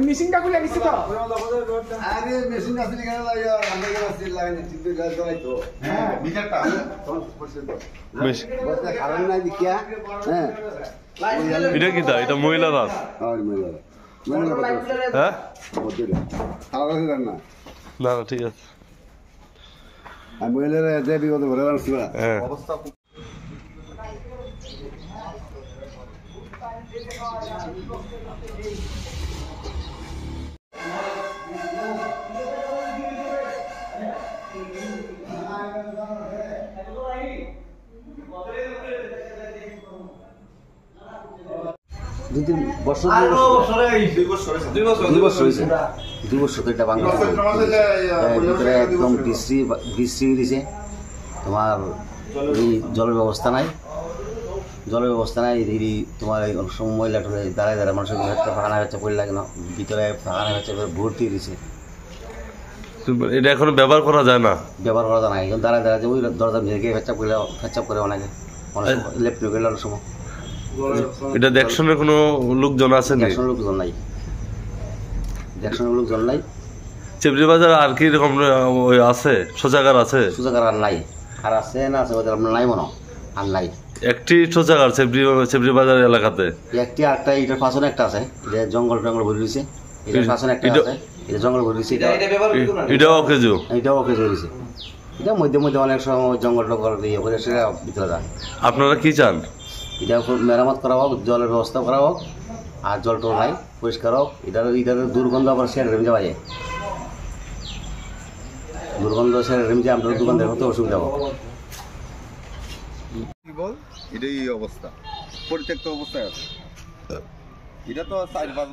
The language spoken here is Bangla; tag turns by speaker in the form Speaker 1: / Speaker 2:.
Speaker 1: মেশিনটা খুলে গেছে তো
Speaker 2: আরে মেশিন আসলে কেন লাগে আমরা কেন আসলে লাগে না চিন্তা গাছ জমাই তো হ্যাঁ মিটারটা
Speaker 3: মেশিন
Speaker 2: বসে খাবেন না দেখিয়া হ্যাঁ
Speaker 3: এটা কি তা এটা মহিলা রাস
Speaker 2: আর মেলা মেলা
Speaker 3: হ্যাঁ
Speaker 2: ওদের আলাদা করে না
Speaker 3: না না ঠিক আছে
Speaker 2: আর মেলারা যে বিপদে ভরে রাখছি না
Speaker 3: হ্যাঁ
Speaker 2: অবস্থা
Speaker 4: দুই বছর তো এটা বাংলা ভিতরে একদম বৃষ্টি দিছে তোমার এই জলের ব্যবস্থা নাই এই তোমার এই অনেক সময় মহিলা দাঁড়ায় মানুষের ফাঁকানা হচ্ছে পড়ে লাগে না ভিতরে ফাঁকানা হচ্ছে ভর্তি দিছে
Speaker 3: এটা এখনো ব্যবহার করা যায় না
Speaker 4: এখন দাঁড়ায় যে ওই দরজা ভেঙে ফেচাপ করে অনেক লেফট গেলে অনেক সময়
Speaker 3: এটা দেখশনের কোনো লোকজন আছে না
Speaker 4: দেখশনের লোকজন নাই
Speaker 3: চেবরি বাজার আর কি রকম আছে শৌচাগার আছে
Speaker 4: আর নাই আর আছে না আছে ওদের আপনার নাই মনে আর নাই
Speaker 3: একটি শৌচাগার চেবরি বাজার এলাকাতে
Speaker 4: একটি আটটা এটার পাশনে একটা আছে জঙ্গল ভরে দিয়েছে এটার পাশনে একটা আছে এটা জঙ্গল ভরে দিয়েছে
Speaker 3: এটাও অকেজো
Speaker 4: হয়েছে এটা মধ্যে অনেক সময় জঙ্গল টঙ্গল ইয়ে করে সেটা ভিতরে যায়
Speaker 3: আপনারা কি চান
Speaker 4: এটা মেরামত করা হোক জলের ব্যবস্থা করা হোক আর জল টল নাই পরিষ্কার হোক এটার দুর্গন্ধ আবার সেরে রেমে যাওয়া যায় দুর্গন্ধ সেরে রেমে যায় আপনার দোকানদার হতে অসুবিধা হোক
Speaker 2: এটাই অবস্থা পরিত্যক্ত অবস্থায় আছে এটা তো